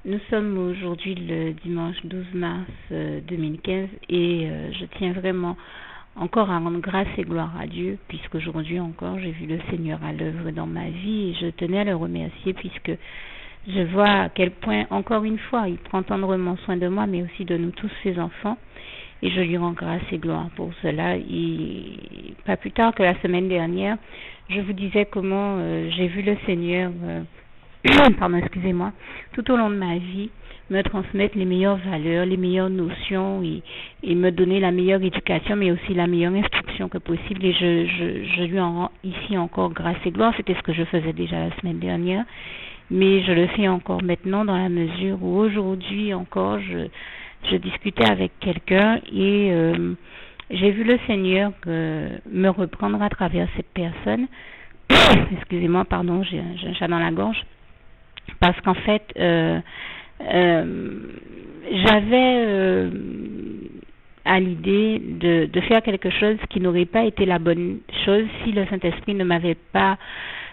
Nous sommes aujourd'hui le dimanche 12 mars 2015 et je tiens vraiment encore à rendre grâce et gloire à Dieu puisqu'aujourd'hui encore j'ai vu le Seigneur à l'œuvre dans ma vie et je tenais à le remercier puisque je vois à quel point encore une fois il prend tendrement soin de moi mais aussi de nous tous ses enfants et je lui rends grâce et gloire pour cela. Et pas plus tard que la semaine dernière, je vous disais comment j'ai vu le Seigneur pardon, excusez-moi, tout au long de ma vie, me transmettre les meilleures valeurs, les meilleures notions et me donner la meilleure éducation, mais aussi la meilleure instruction que possible. Et je lui en rends ici encore grâce et gloire. C'était ce que je faisais déjà la semaine dernière, mais je le fais encore maintenant dans la mesure où aujourd'hui encore, je discutais avec quelqu'un et j'ai vu le Seigneur me reprendre à travers cette personne. Excusez-moi, pardon, j'ai un chat dans la gorge. Parce qu'en fait, j'avais à l'idée de faire quelque chose qui n'aurait pas été la bonne chose si le Saint-Esprit ne m'avait pas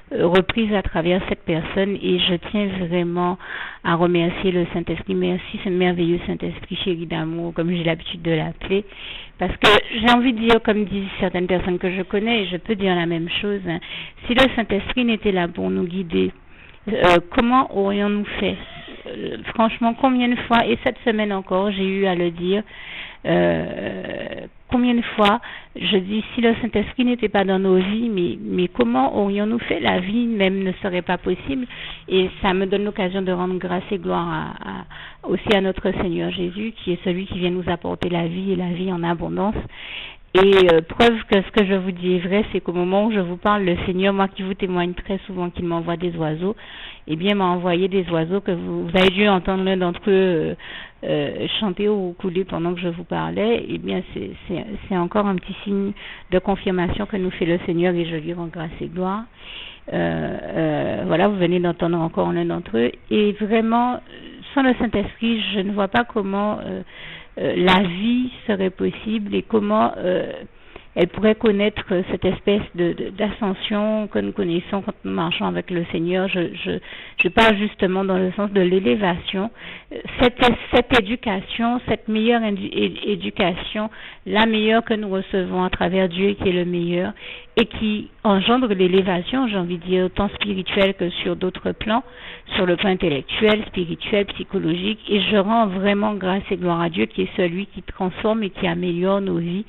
reprise à travers cette personne et je tiens vraiment à remercier le Saint-Esprit. Merci ce merveilleux Saint-Esprit chéri d'amour, comme j'ai l'habitude de l'appeler, parce que j'ai envie de dire, comme disent certaines personnes que je connais, et je peux dire la même chose, hein, si le Saint-Esprit n'était là pour nous guider, comment aurions-nous fait? Franchement, combien de fois, et cette semaine encore, j'ai eu à le dire, combien de fois, je dis, si le Saint-Esprit n'était pas dans nos vies, mais comment aurions-nous fait? La vie même ne serait pas possible, et ça me donne l'occasion de rendre grâce et gloire aussi à notre Seigneur Jésus, qui est celui qui vient nous apporter la vie et la vie en abondance. Et preuve que ce que je vous dis est vrai, c'est qu'au moment où je vous parle, le Seigneur, moi qui vous témoigne très souvent qu'il m'envoie des oiseaux, eh bien m'a envoyé des oiseaux que vous avez dû entendre l'un d'entre eux chanter ou couler pendant que je vous parlais. Eh bien c'est encore un petit signe de confirmation que nous fait le Seigneur et je lui rends grâce et gloire. Voilà, vous venez d'entendre encore l'un d'entre eux. Et vraiment, sans le Saint-Esprit, je ne vois pas comment la vie serait possible et comment elle pourrait connaître cette espèce d'ascension que nous connaissons quand nous marchons avec le Seigneur. Je parle justement dans le sens de l'élévation. Cette éducation, cette meilleure éducation, la meilleure que nous recevons à travers Dieu qui est le meilleur et qui engendre l'élévation, j'ai envie de dire, autant spirituelle que sur d'autres plans, sur le plan intellectuel, spirituel, psychologique. Et je rends vraiment grâce et gloire à Dieu qui est celui qui transforme et qui améliore nos vies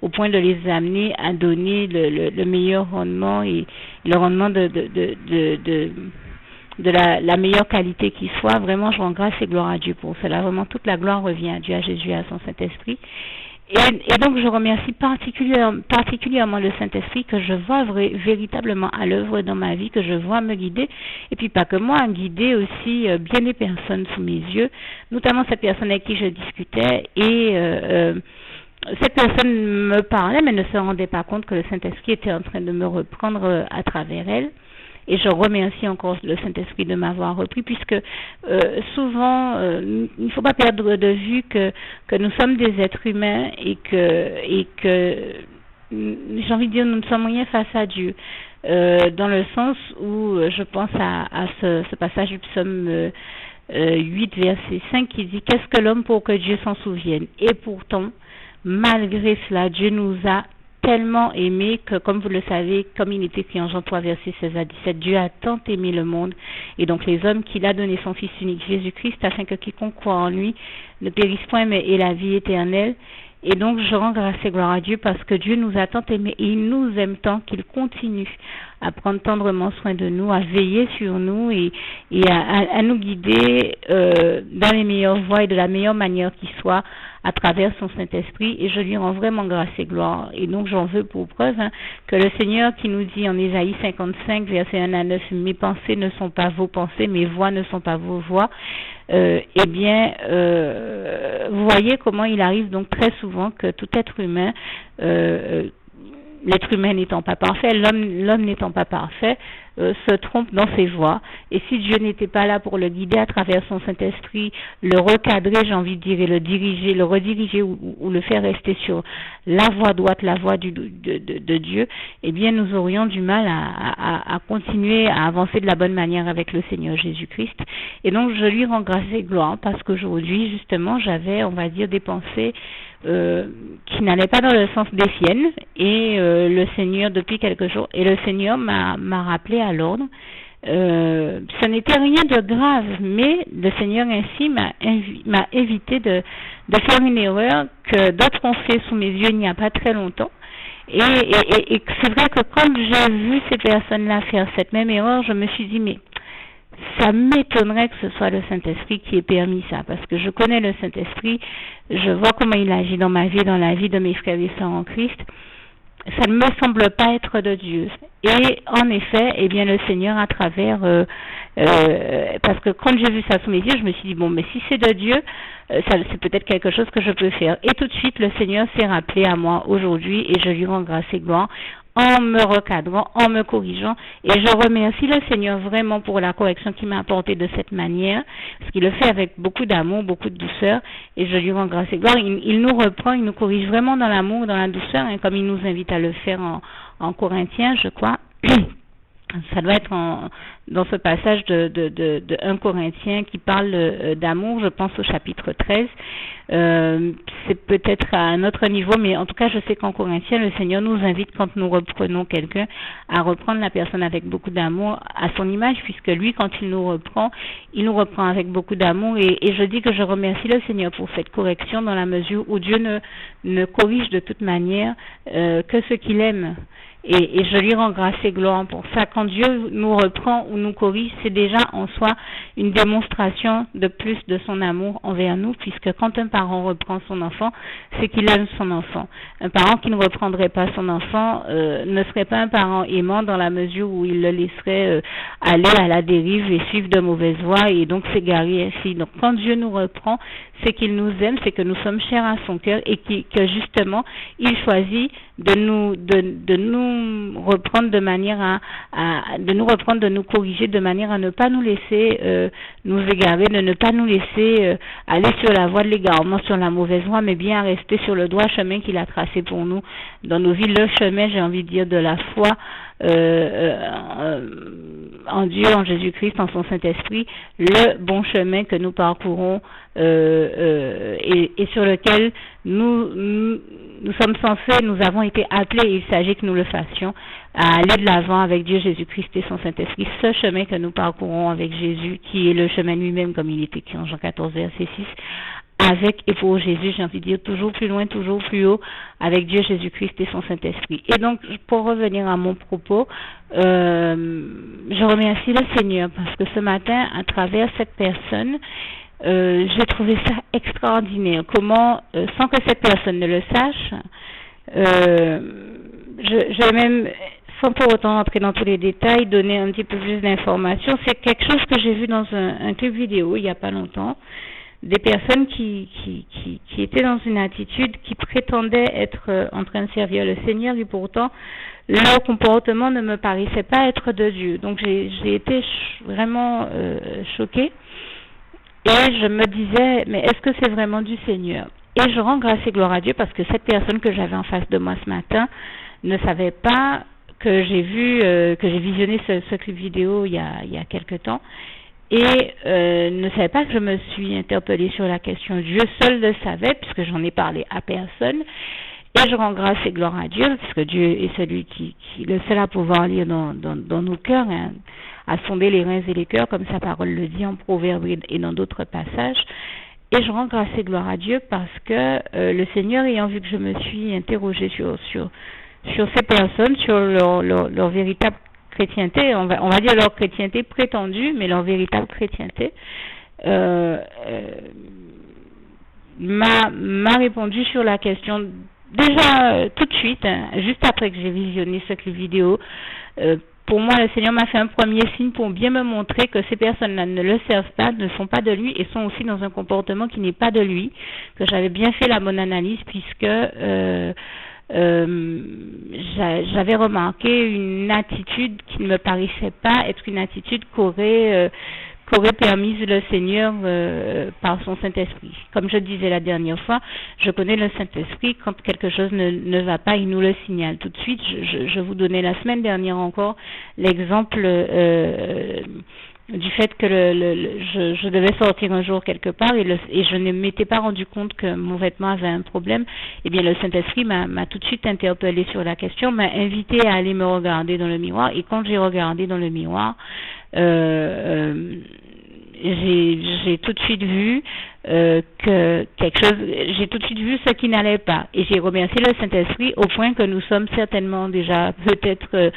au point de les amener à donner le meilleur rendement et le rendement de la meilleure qualité qui soit. Vraiment, je rends grâce et gloire à Dieu pour cela. Vraiment, toute la gloire revient à Dieu, à Jésus, à son Saint-Esprit. Et donc, je remercie particulièrement le Saint-Esprit que je vois véritablement à l'œuvre dans ma vie, que je vois me guider, et puis pas que moi, guider aussi bien des personnes sous mes yeux, notamment cette personne avec qui je discutais, et cette personne me parlait, mais ne se rendait pas compte que le Saint-Esprit était en train de me reprendre à travers elle. Et je remercie encore le Saint-Esprit de m'avoir repris, puisque souvent, il ne faut pas perdre de vue que nous sommes des êtres humains et que j'ai envie de dire, nous ne sommes rien face à Dieu. Dans le sens où je pense à ce passage du psaume 8, verset 5, qui dit « Qu'est-ce que l'homme pour que Dieu s'en souvienne ?» Et pourtant, malgré cela, Dieu nous a tellement aimé que, comme vous le savez, comme il est écrit en Jean 3, verset 16 à 17, Dieu a tant aimé le monde et donc les hommes qu'il a donné son Fils unique Jésus-Christ afin que quiconque croit en lui ne périsse point mais ait la vie éternelle. Et donc je rends grâce et gloire à Dieu parce que Dieu nous a tant aimé et il nous aime tant qu'il continue à prendre tendrement soin de nous, à veiller sur nous et à nous guider dans les meilleures voies et de la meilleure manière qui soit à travers son Saint-Esprit, et je lui rends vraiment grâce et gloire. Et donc j'en veux pour preuve que le Seigneur qui nous dit en Ésaïe 55, verset 1 à 9, « Mes pensées ne sont pas vos pensées, mes voix ne sont pas vos voix », eh bien, vous voyez comment il arrive donc très souvent que tout être humain l'être humain n'étant pas parfait, l'homme n'étant pas parfait, se trompe dans ses voies. Et si Dieu n'était pas là pour le guider à travers son Saint-Esprit, le recadrer, j'ai envie de dire, et le diriger, le rediriger ou le faire rester sur la voie droite, la voie de Dieu, eh bien nous aurions du mal à continuer à avancer de la bonne manière avec le Seigneur Jésus-Christ. Et donc je lui rends grâce et gloire parce qu'aujourd'hui justement j'avais, on va dire, des pensées qui n'allaient pas dans le sens des siennes, et le Seigneur depuis quelques jours, et le Seigneur m'a rappelé à l'ordre. Ce n'était rien de grave, mais le Seigneur ainsi m'a évité de faire une erreur que d'autres ont fait sous mes yeux il n'y a pas très longtemps. Et c'est vrai que quand j'ai vu ces personnes-là faire cette même erreur, je me suis dit, mais ça m'étonnerait que ce soit le Saint-Esprit qui ait permis ça, parce que je connais le Saint-Esprit, je vois comment il agit dans ma vie, dans la vie de mes frères et sœurs en Christ. Ça ne me semble pas être de Dieu. Et en effet, eh bien le Seigneur à travers, parce que quand j'ai vu ça sous mes yeux, je me suis dit, bon, mais si c'est de Dieu, c'est peut-être quelque chose que je peux faire. Et tout de suite, le Seigneur s'est rappelé à moi aujourd'hui, et je lui rends grâce et gloire, en me recadrant, en me corrigeant, et je remercie le Seigneur vraiment pour la correction qu'il m'a apportée de cette manière, parce qu'il le fait avec beaucoup d'amour, beaucoup de douceur, et je lui rends grâce et gloire. Il nous reprend, il nous corrige vraiment dans l'amour, dans la douceur, hein, comme il nous invite à le faire en Corinthiens, je crois. Ça doit être dans ce passage de 1 Corinthiens qui parle d'amour, je pense au chapitre 13. C'est peut-être à un autre niveau, mais en tout cas, je sais qu'en Corinthiens, le Seigneur nous invite, quand nous reprenons quelqu'un, à reprendre la personne avec beaucoup d'amour à son image, puisque lui, quand il nous reprend avec beaucoup d'amour. Et je dis que je remercie le Seigneur pour cette correction, dans la mesure où Dieu ne corrige de toute manière que ce qu'il aime. Et je lui rends grâce et gloire pour ça. Quand Dieu nous reprend ou nous corrige, c'est déjà en soi une démonstration de plus de son amour envers nous, puisque quand un parent reprend son enfant, c'est qu'il aime son enfant. Un parent qui ne reprendrait pas son enfant ne serait pas un parent aimant, dans la mesure où il le laisserait aller à la dérive et suivre de mauvaises voies et donc s'égarer ainsi. Donc quand Dieu nous reprend, c'est qu'il nous aime, c'est que nous sommes chers à son cœur, et que justement il choisit de nous reprendre de manière de nous corriger de manière à ne pas nous laisser nous égarer, de ne pas nous laisser aller sur la voie de l'égarement, sur la mauvaise voie, mais bien rester sur le droit chemin qu'il a tracé pour nous dans nos vies, le chemin, j'ai envie de dire, de la foi en Dieu, en Jésus-Christ, en son Saint-Esprit, le bon chemin que nous parcourons et sur lequel nous sommes censés, nous avons été appelés, et il s'agit que nous le fassions, à aller de l'avant avec Dieu, Jésus-Christ et son Saint-Esprit, ce chemin que nous parcourons avec Jésus, qui est le chemin lui-même, comme il est écrit en Jean 14, verset 6, avec et pour Jésus, j'ai envie de dire, toujours plus loin, toujours plus haut, avec Dieu, Jésus-Christ et son Saint-Esprit. Et donc, pour revenir à mon propos, je remercie le Seigneur, parce que ce matin, à travers cette personne, j'ai trouvé ça extraordinaire. Comment, sans que cette personne ne le sache, je même, sans pour autant entrer dans tous les détails, donner un petit peu plus d'informations, c'est quelque chose que j'ai vu dans un clip vidéo il n'y a pas longtemps, des personnes qui étaient dans une attitude, qui prétendaient être en train de servir le Seigneur, et pourtant leur comportement ne me paraissait pas être de Dieu. Donc j'ai été vraiment choquée, et je me disais, mais est-ce que c'est vraiment du Seigneur? Et je rends grâce et gloire à Dieu, parce que cette personne que j'avais en face de moi ce matin ne savait pas que j'ai visionné ce clip vidéo il y a quelque temps, et ne savait pas que je me suis interpellée sur la question. Dieu seul le savait, puisque j'en ai parlé à personne. Et je rends grâce et gloire à Dieu, puisque Dieu est celui qui le seul à pouvoir lire dans nos cœurs, hein, à sonder les reins et les cœurs, comme sa parole le dit en Proverbes et dans d'autres passages. Et je rends grâce et gloire à Dieu, parce que le Seigneur, ayant vu que je me suis interrogée sur ces personnes, sur leur véritable chrétienté, on va dire leur chrétienté prétendue, mais leur véritable chrétienté, m'a répondu sur la question déjà tout de suite, hein, juste après que j'ai visionné ce clip vidéo. Pour moi, le Seigneur m'a fait un premier signe pour bien me montrer que ces personnes-là ne le servent pas, ne sont pas de lui, et sont aussi dans un comportement qui n'est pas de lui, que j'avais bien fait la bonne analyse, puisque j'avais remarqué une attitude qui ne me paraissait pas être une attitude qu'aurait permise le Seigneur par son Saint-Esprit. Comme je disais la dernière fois, je connais le Saint-Esprit, quand quelque chose ne va pas, il nous le signale tout de suite. Je vous donnais la semaine dernière encore l'exemple du fait que je devais sortir un jour quelque part et je ne m'étais pas rendu compte que mon vêtement avait un problème. Eh bien, le Saint-Esprit m'a tout de suite interpellé sur la question, m'a invité à aller me regarder dans le miroir, et quand j'ai regardé dans le miroir, j'ai tout de suite vu que quelque chose, j'ai tout de suite vu ce qui n'allait pas, et j'ai remercié le Saint-Esprit au point que nous sommes certainement déjà peut-être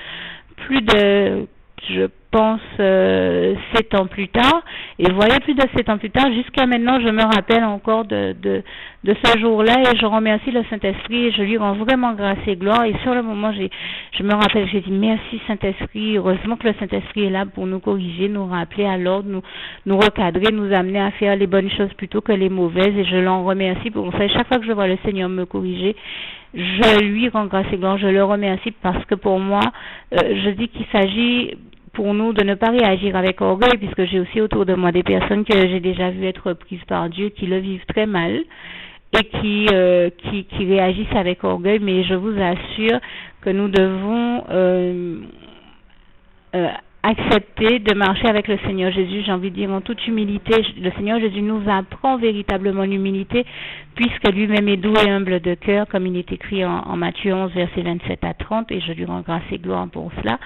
plus de, je pense, 7 ans plus tard, et voyez, plus de 7 ans plus tard, jusqu'à maintenant, je me rappelle encore de ce jour-là, et je remercie le Saint-Esprit, et je lui rends vraiment grâce et gloire, et sur le moment, je me rappelle, j'ai dit merci Saint-Esprit, heureusement que le Saint-Esprit est là pour nous corriger, nous rappeler à l'ordre, nous recadrer, nous amener à faire les bonnes choses plutôt que les mauvaises, et je l'en remercie pour ça. Chaque fois que je vois le Seigneur me corriger, je lui rends grâce et gloire, je le remercie, parce que pour moi, je dis qu'il s'agit pour nous de ne pas réagir avec orgueil, puisque j'ai aussi autour de moi des personnes que j'ai déjà vues être prises par Dieu, qui le vivent très mal et qui réagissent avec orgueil, mais je vous assure que nous devons accepter de marcher avec le Seigneur Jésus, j'ai envie de dire en toute humilité. Le Seigneur Jésus nous apprend véritablement l'humilité, puisque lui-même est doux et humble de cœur, comme il est écrit en Matthieu 11, versets 27 à 30, et je lui rends grâce et gloire pour cela.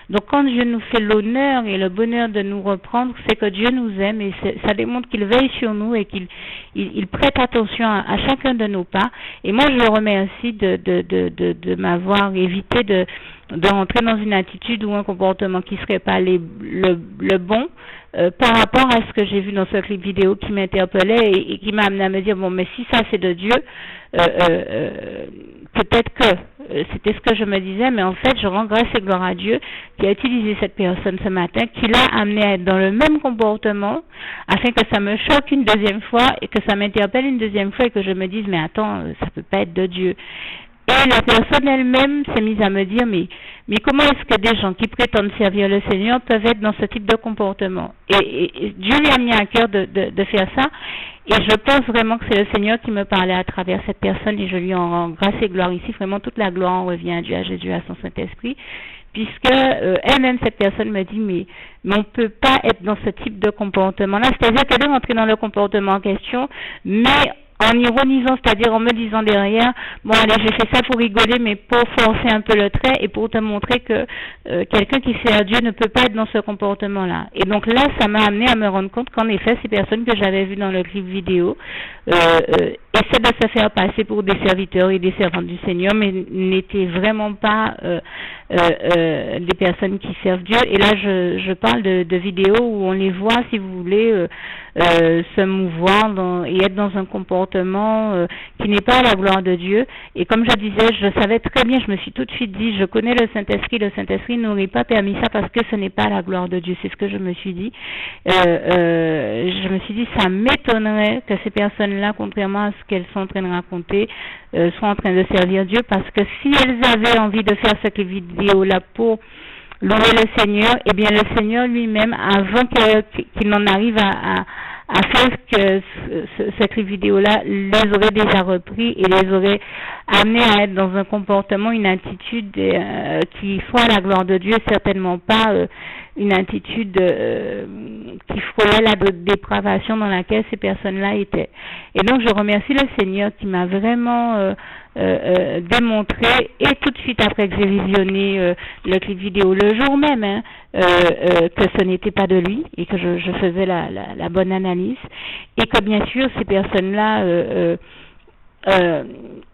Donc quand Dieu nous fait l'honneur et le bonheur de nous reprendre, c'est que Dieu nous aime, et ça démontre qu'il veille sur nous et qu'il prête attention à chacun de nos pas. Et moi, je le remercie de m'avoir évité de rentrer dans une attitude ou un comportement qui serait pas le bon par rapport à ce que j'ai vu dans ce clip vidéo qui m'interpellait et qui m'a amené à me dire, bon, mais si ça c'est de Dieu, peut-être que c'était ce que je me disais, mais en fait je rends grâce et gloire à Dieu qui a utilisé cette personne ce matin, qui l'a amené à être dans le même comportement, afin que ça me choque une deuxième fois et que ça m'interpelle une deuxième fois et que je me dise, mais attends, ça peut pas être de Dieu. Et la personne elle-même s'est mise à me dire, mais comment est-ce que des gens qui prétendent servir le Seigneur peuvent être dans ce type de comportement? Et Dieu lui a mis à cœur de faire ça, et je pense vraiment que c'est le Seigneur qui me parlait à travers cette personne, et je lui en rends grâce et gloire ici. Vraiment, toute la gloire en revient à Dieu, à Jésus, à son Saint-Esprit, puisque elle-même, cette personne me dit, mais on ne peut pas être dans ce type de comportement-là. C'est-à-dire qu'elle est rentrée dans le comportement en question, mais en ironisant, c'est-à-dire en me disant derrière, bon allez, j'ai fait ça pour rigoler, mais pour forcer un peu le trait et pour te montrer que quelqu'un qui sert Dieu ne peut pas être dans ce comportement-là. Et donc là, ça m'a amené à me rendre compte qu'en effet, ces personnes que j'avais vues dans le clip vidéo essaient de se faire passer pour des serviteurs et des servantes du Seigneur, mais n'étaient vraiment pas des personnes qui servent Dieu. Et là, je parle de vidéos où on les voit, si vous voulez, se mouvoir et être dans un comportement qui n'est pas à la gloire de Dieu. Et comme je disais, je savais très bien, je me suis tout de suite dit, je connais le Saint-Esprit n'aurait pas permis ça parce que ce n'est pas à la gloire de Dieu. C'est ce que je me suis dit. Je me suis dit, ça m'étonnerait que ces personnes-là, contrairement à ce qu'elles sont en train de raconter, soient en train de servir Dieu, parce que si elles avaient envie de faire cette vidéo-là pour louer le Seigneur, eh bien le Seigneur lui-même, avant qu'il n'en arrive à faire que cette vidéo-là, les aurait déjà repris et les aurait amenés à être dans un comportement, une attitude qui soit à la gloire de Dieu, certainement pas une attitude qui frôlait la dépravation dans laquelle ces personnes-là étaient. Et donc je remercie le Seigneur qui m'a vraiment démontré, et tout de suite après que j'ai visionné le clip vidéo le jour même, que ce n'était pas de lui et que je faisais la bonne analyse, et que bien sûr ces personnes-là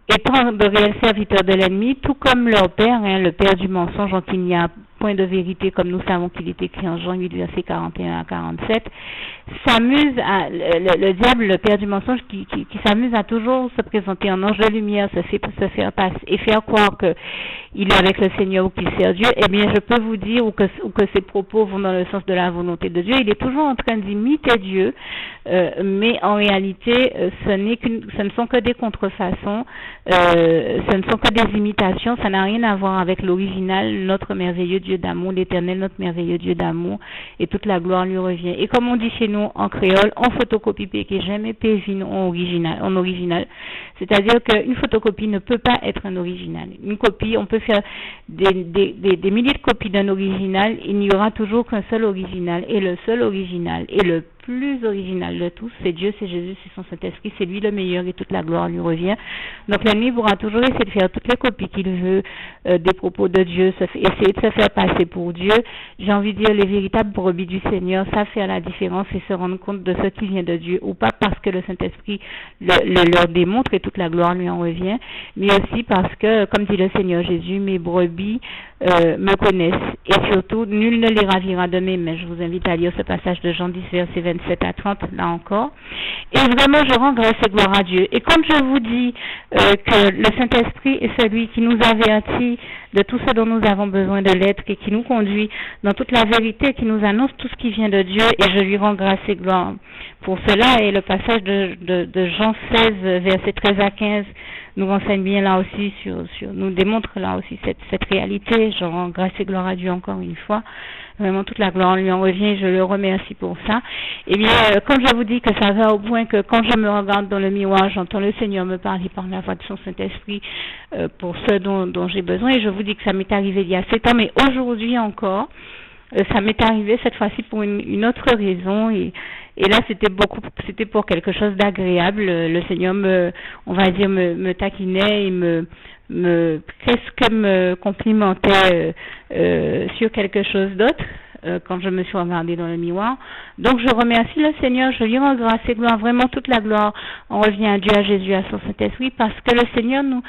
étant de réels serviteurs de l'ennemi, tout comme leur père, le père du mensonge, en qui il n'y a point de vérité, comme nous savons qu'il est écrit en Jean 8, versets 41 à 47, s'amuse le diable, le père du mensonge, qui s'amuse à toujours se présenter en ange de lumière, se faire passer et faire croire que il est avec le Seigneur ou qu'il sert Dieu, eh bien je peux vous dire ou que ses propos vont dans le sens de la volonté de Dieu. Il est toujours en train d'imiter Dieu, mais en réalité ce ne sont que des contrefaçons, ce ne sont que des imitations, ça n'a rien à voir avec l'original, notre merveilleux Dieu d'amour, l'Éternel, notre merveilleux Dieu d'amour, et toute la gloire lui revient. Et comme on dit chez nous en créole, on photocopie que jamais pévine en original. C'est-à-dire qu'une photocopie ne peut pas être un original. Une copie, on peut faire des milliers de copies d'un original, il n'y aura toujours qu'un seul original, et le seul original, et le plus original de tous, c'est Dieu, c'est Jésus, c'est son Saint-Esprit, c'est lui le meilleur et toute la gloire lui revient. Donc l'ennemi pourra toujours essayer de faire toutes les copies qu'il veut des propos de Dieu, essayer de se faire passer pour Dieu. J'ai envie de dire, les véritables brebis du Seigneur savent faire la différence et se rendre compte de ce qui vient de Dieu, ou pas parce que le Saint-Esprit le leur démontre et toute la gloire lui en revient, mais aussi parce que, comme dit le Seigneur Jésus, mes brebis me connaissent, et surtout, nul ne les ravira de mes mains. Je vous invite à lire ce passage de Jean 10, verset 27 à 30, là encore. Et vraiment, je rends grâce et gloire à Dieu. Et quand je vous dis que le Saint-Esprit est celui qui nous avertit de tout ce dont nous avons besoin de l'être et qui nous conduit dans toute la vérité, qui nous annonce tout ce qui vient de Dieu, et je lui rends grâce et gloire pour cela. Et le passage de Jean 16, verset 13 à 15, nous renseigne bien là aussi nous démontre là aussi cette réalité. Je rends grâce et gloire à Dieu encore une fois. Vraiment, toute la gloire lui en revient, je le remercie pour ça. Eh bien, quand je vous dis que ça va au point que quand je me regarde dans le miroir, j'entends le Seigneur me parler par la voix de son Saint-Esprit pour ce dont j'ai besoin, et je vous dis que ça m'est arrivé il y a 7 ans, mais aujourd'hui encore, ça m'est arrivé cette fois-ci pour une autre raison, et là c'était pour quelque chose d'agréable. Le Seigneur me taquinait et presque me complimentait sur quelque chose d'autre quand je me suis regardée dans le miroir. Donc je remercie le Seigneur, je lui rends grâce et gloire, vraiment toute la gloire on revient à Dieu, à Jésus, à son Saint-Esprit, parce que le Seigneur nous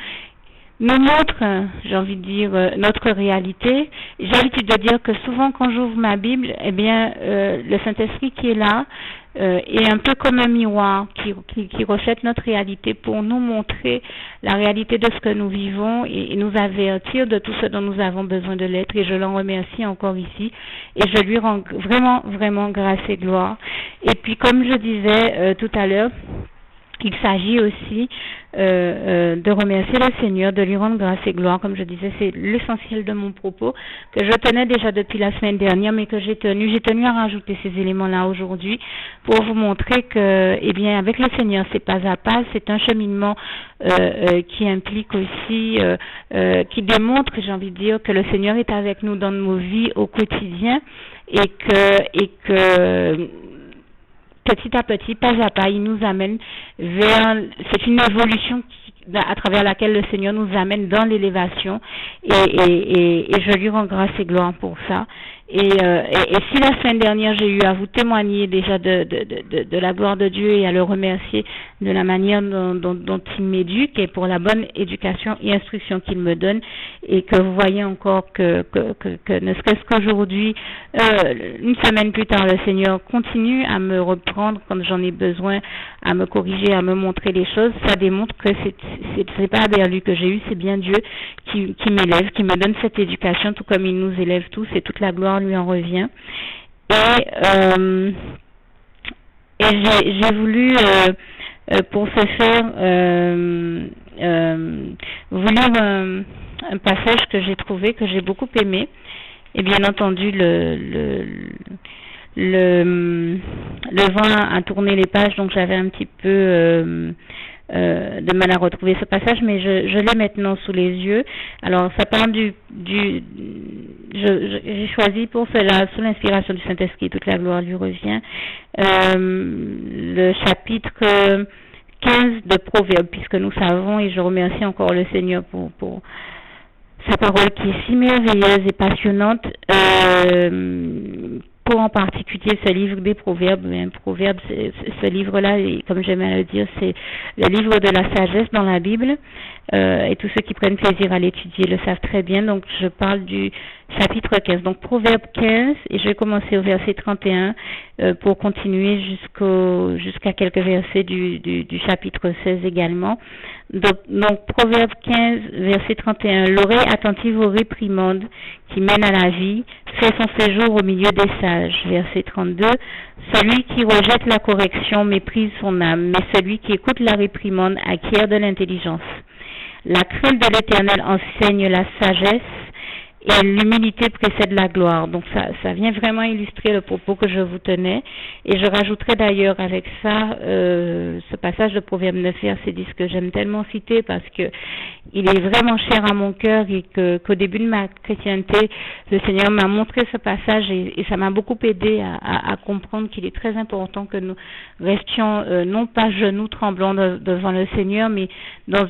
montre, j'ai envie de dire, notre réalité. J'ai l'habitude de dire que souvent quand j'ouvre ma Bible, eh bien, le Saint-Esprit qui est là est un peu comme un miroir qui reflète notre réalité pour nous montrer la réalité de ce que nous vivons et nous avertir de tout ce dont nous avons besoin de l'être. Et je l'en remercie encore ici et je lui rends vraiment, vraiment grâce et gloire. Et puis, comme je disais tout à l'heure, il s'agit aussi de remercier le Seigneur, de lui rendre grâce et gloire. Comme je disais, c'est l'essentiel de mon propos que je tenais déjà depuis la semaine dernière, mais que j'ai tenu à rajouter ces éléments-là aujourd'hui pour vous montrer que, eh bien, avec le Seigneur, c'est pas à pas, c'est un cheminement qui implique aussi, qui démontre, j'ai envie de dire, que le Seigneur est avec nous dans nos vies au quotidien et que petit à petit, pas à pas, il nous amène c'est une évolution à travers laquelle le Seigneur nous amène dans l'élévation et je lui rends grâce et gloire pour ça. Et si la semaine dernière j'ai eu à vous témoigner déjà de la gloire de Dieu et à le remercier de la manière dont il m'éduque et pour la bonne éducation et instruction qu'il me donne, et que vous voyez encore que ne serait-ce qu'aujourd'hui, une semaine plus tard, le Seigneur continue à me reprendre quand j'en ai besoin, à me corriger, à me montrer les choses, ça démontre que c'est pas vers lui que j'ai eu, c'est bien Dieu qui m'élève, qui me donne cette éducation, tout comme il nous élève tous, et toute la gloire lui en revient. Et j'ai voulu pour ce faire vous lire un passage que j'ai trouvé, que j'ai beaucoup aimé, et bien entendu le vent a tourné les pages, donc j'avais un petit peu de mal à retrouver ce passage, mais je l'ai maintenant sous les yeux. Alors ça parle j'ai choisi pour cela, sous l'inspiration du Saint-Esprit, toute la gloire lui revient, le chapitre 15 de Proverbes, puisque nous savons, et je remercie encore le Seigneur pour sa parole qui est si merveilleuse et passionnante, pour en particulier ce livre des Proverbes. Proverbes, ce livre-là, comme j'aime à le dire, c'est le livre de la sagesse dans la Bible, et tous ceux qui prennent plaisir à l'étudier le savent très bien. Donc je parle du chapitre 15, donc Proverbe 15, et je vais commencer au verset 31 pour continuer jusqu'à quelques versets du chapitre 16 également. Donc Proverbe 15, verset 31, l'oreille attentive aux réprimandes qui mènent à la vie fait son séjour au milieu des sages. Verset 32, celui qui rejette la correction méprise son âme, mais celui qui écoute la réprimande acquiert de l'intelligence. La crainte de l'Éternel enseigne la sagesse et l'humilité précède la gloire. Donc ça vient vraiment illustrer le propos que je vous tenais. Et je rajouterai d'ailleurs avec ça ce passage de Proverbe 9, verset 10 que j'aime tellement citer parce que il est vraiment cher à mon cœur et qu'au début de ma chrétienté, le Seigneur m'a montré ce passage et ça m'a beaucoup aidé à comprendre qu'il est très important que nous restions non pas genoux tremblants devant le Seigneur, mais dans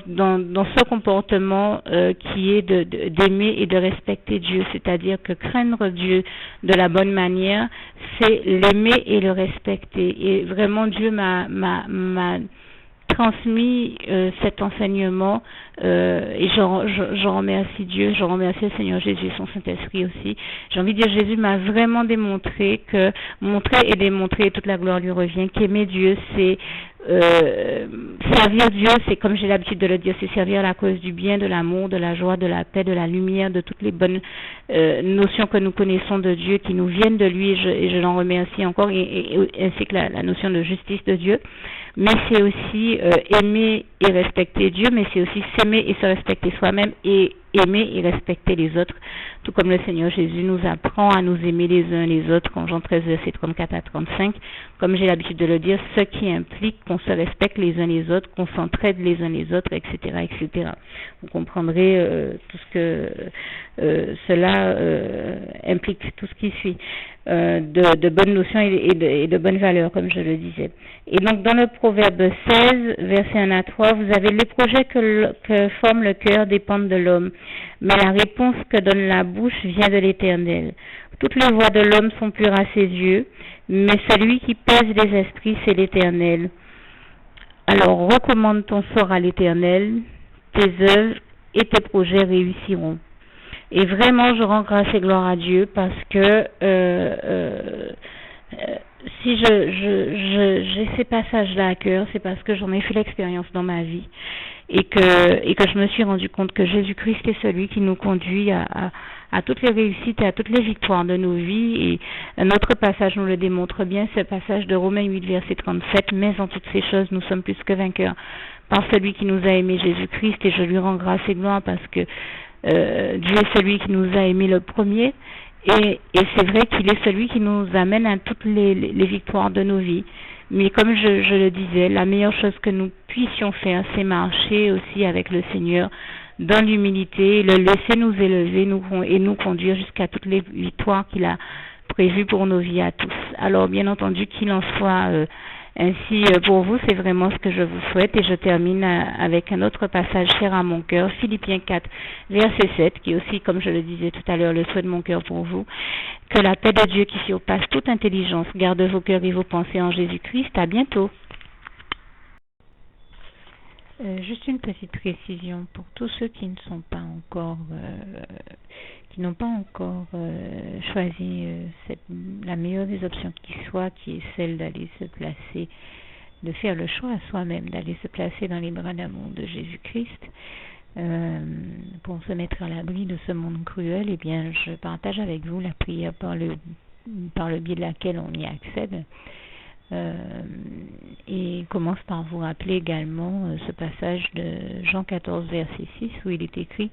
ce comportement qui est d'aimer et de respecter Dieu, c'est-à-dire que craindre Dieu de la bonne manière, c'est l'aimer et le respecter. Et vraiment, Dieu m'a transmis cet enseignement et je remercie Dieu, je remercie le Seigneur Jésus et son Saint-Esprit aussi. J'ai envie de dire, Jésus m'a vraiment démontré que montrer et démontrer, toute la gloire lui revient, qu'aimer Dieu, c'est servir Dieu, c'est comme j'ai l'habitude de le dire, c'est servir à la cause du bien, de l'amour, de la joie, de la paix, de la lumière, de toutes les bonnes notions que nous connaissons de Dieu, qui nous viennent de lui, et je l'en remercie encore, ainsi que la notion de justice de Dieu. Mais c'est aussi aimer et respecter Dieu, mais c'est aussi s'aimer et se respecter soi-même et aimer et respecter les autres, tout comme le Seigneur Jésus nous apprend à nous aimer les uns les autres, en Jean 13, verset 34 à 35, comme j'ai l'habitude de le dire, ce qui implique qu'on se respecte les uns les autres, qu'on s'entraide les uns les autres, etc., etc. Vous comprendrez tout ce que cela implique, tout ce qui suit. De bonnes notions et de bonnes valeurs, comme je le disais. Et donc, dans le Proverbe 16, verset 1 à 3, vous avez les projets que forme le cœur dépendent de l'homme, mais la réponse que donne la bouche vient de l'Éternel. Toutes les voies de l'homme sont pures à ses yeux, mais celui qui pèse les esprits, c'est l'Éternel. Alors, recommande ton sort à l'Éternel, tes œuvres et tes projets réussiront. Et vraiment, je rends grâce et gloire à Dieu parce que si j'ai ces passages-là à cœur, c'est parce que j'en ai fait l'expérience dans ma vie et que je me suis rendu compte que Jésus-Christ est celui qui nous conduit à toutes les réussites et à toutes les victoires de nos vies. Et un autre passage nous le démontre bien, c'est le passage de Romains 8, verset 37, mais en toutes ces choses, nous sommes plus que vainqueurs par celui qui nous a aimés, Jésus-Christ, et je lui rends grâce et gloire parce que Dieu est celui qui nous a aimés le premier et c'est vrai qu'il est celui qui nous amène à toutes les victoires de nos vies. Mais comme je le disais, la meilleure chose que nous puissions faire, c'est marcher aussi avec le Seigneur dans l'humilité, le laisser nous élever et nous conduire jusqu'à toutes les victoires qu'il a prévues pour nos vies à tous. Alors bien entendu, qu'il en soit ainsi pour vous, c'est vraiment ce que je vous souhaite. Et je termine avec un autre passage cher à mon cœur, Philippiens 4, verset 7, qui est aussi, comme je le disais tout à l'heure, le souhait de mon cœur pour vous. Que la paix de Dieu qui surpasse toute intelligence garde vos cœurs et vos pensées en Jésus-Christ. À bientôt. Juste une petite précision pour tous ceux qui ne sont pas encore qui n'ont pas encore choisi la meilleure des options qui soit, qui est celle d'aller se placer, de faire le choix à soi-même, d'aller se placer dans les bras d'amour de Jésus-Christ pour se mettre à l'abri de ce monde cruel. Eh bien, je partage avec vous la prière par le biais de laquelle on y accède. Et commence par vous rappeler également ce passage de Jean 14 verset 6 où il est écrit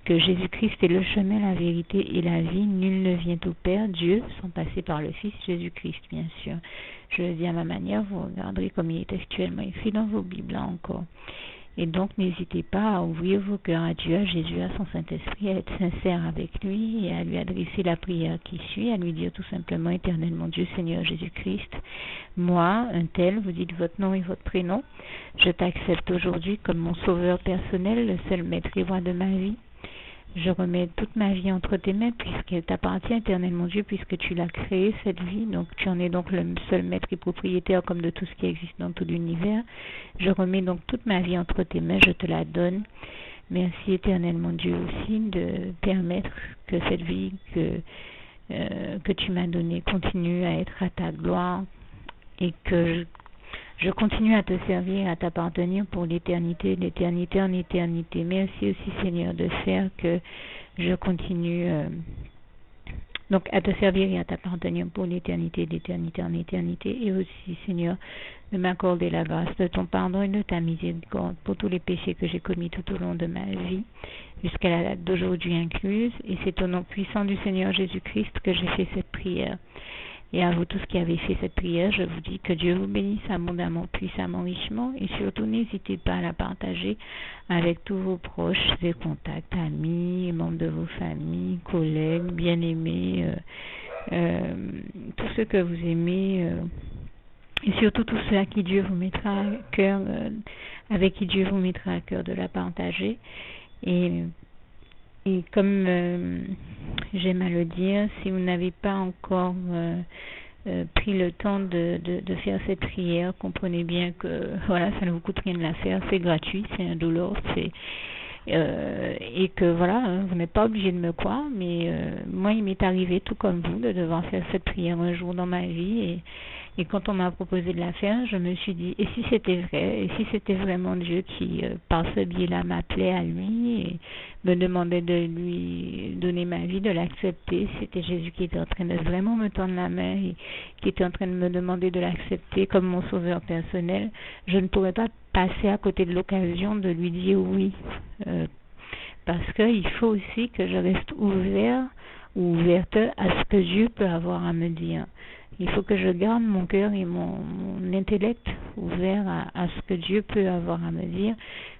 que Jésus-Christ est le chemin, la vérité et la vie, nul ne vient au Père, Dieu, sans passer par le Fils Jésus-Christ, bien sûr. Je le dis à ma manière, vous regarderez comme il est actuellement écrit dans vos Bibles là encore. Et donc, n'hésitez pas à ouvrir vos cœurs à Dieu, à Jésus, à son Saint-Esprit, à être sincère avec lui et à lui adresser la prière qui suit, à lui dire tout simplement, Éternel mon Dieu, Seigneur Jésus-Christ, moi, un tel, vous dites votre nom et votre prénom, je t'accepte aujourd'hui comme mon sauveur personnel, le seul maître et roi de ma vie. Je remets toute ma vie entre tes mains puisqu'elle t'appartient, Éternel mon Dieu, puisque tu l'as créée, cette vie. Donc tu en es donc le seul maître et propriétaire comme de tout ce qui existe dans tout l'univers. Je remets donc toute ma vie entre tes mains, je te la donne. Merci, Éternel mon Dieu, aussi de permettre que cette vie que tu m'as donnée continue à être à ta gloire et que Je continue à te servir, à t'appartenir pour l'éternité, d'éternité en éternité. Merci aussi, Seigneur, de faire que je continue donc à te servir et à t'appartenir pour l'éternité, d'éternité en éternité. Et aussi, Seigneur, de m'accorder la grâce de ton pardon et de ta miséricorde pour tous les péchés que j'ai commis tout au long de ma vie, jusqu'à la date d'aujourd'hui incluse. Et c'est au nom puissant du Seigneur Jésus-Christ que j'ai fait cette prière. Et à vous tous qui avez fait cette prière, je vous dis que Dieu vous bénisse abondamment, puissamment, richement, et surtout n'hésitez pas à la partager avec tous vos proches et contacts, amis, membres de vos familles, collègues, bien-aimés, tous ceux que vous aimez, et surtout tous ceux à qui Dieu vous mettra à cœur, avec qui Dieu vous mettra à cœur de la partager. Et comme j'aime à le dire, si vous n'avez pas encore pris le temps de faire cette prière, comprenez bien que voilà, ça ne vous coûte rien de la faire, c'est gratuit, c'est indolore, et que voilà, vous n'êtes pas obligé de me croire, mais moi il m'est arrivé tout comme vous de devoir faire cette prière un jour dans ma vie, et quand on m'a proposé de la faire, je me suis dit, et si c'était vrai, et si c'était vraiment Dieu qui, par ce biais-là, m'appelait à lui et me demandait de lui donner ma vie, de l'accepter, c'était Jésus qui était en train de vraiment me tendre la main et qui était en train de me demander de l'accepter comme mon sauveur personnel, je ne pourrais pas passer à côté de l'occasion de lui dire oui, parce qu'il faut aussi que je reste ouvert ou ouverte à ce que Dieu peut avoir à me dire. Il faut que je garde mon cœur et mon intellect ouvert à ce que Dieu peut avoir à me dire.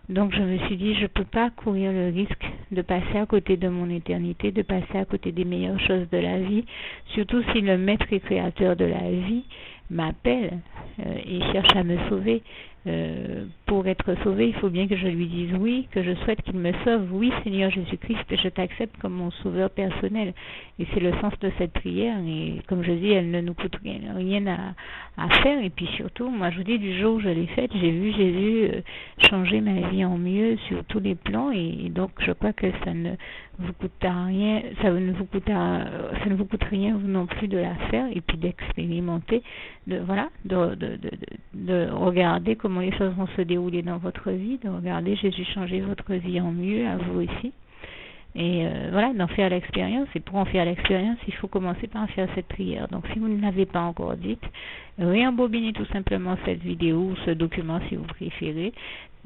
Donc je me suis dit, je ne peux pas courir le risque de passer à côté de mon éternité, de passer à côté des meilleures choses de la vie, surtout si le maître et créateur de la vie m'appelle et cherche à me sauver. Pour être sauvé, il faut bien que je lui dise oui, que je souhaite qu'il me sauve. Oui, Seigneur Jésus-Christ, je t'accepte comme mon sauveur personnel. Et c'est le sens de cette prière. Et comme je dis, elle ne nous coûte rien à faire. Et puis surtout, moi je vous dis, du jour où je l'ai faite, j'ai vu Jésus changer ma vie en mieux sur tous les plans. Et donc je crois que ça ne vous coûtera rien, ça ne vous coûte rien vous non plus de la faire et puis d'expérimenter, de regarder comment les choses vont se dérouler dans votre vie, de regarder Jésus changer votre vie en mieux, à vous aussi. Et d'en faire l'expérience. Et pour en faire l'expérience, il faut commencer par faire cette prière. Donc si vous ne l'avez pas encore dite, réembobinez tout simplement cette vidéo ou ce document si vous préférez,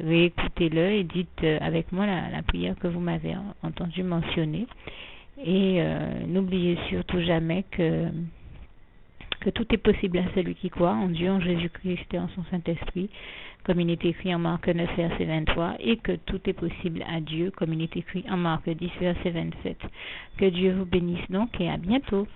réécoutez-le et dites avec moi la prière que vous m'avez entendu mentionner. Et n'oubliez surtout jamais que tout est possible à celui qui croit en Dieu, en Jésus-Christ et en son Saint-Esprit, comme il est écrit en Marc 9, verset 23, et que tout est possible à Dieu, comme il est écrit en Marc 10, verset 27. Que Dieu vous bénisse donc et à bientôt.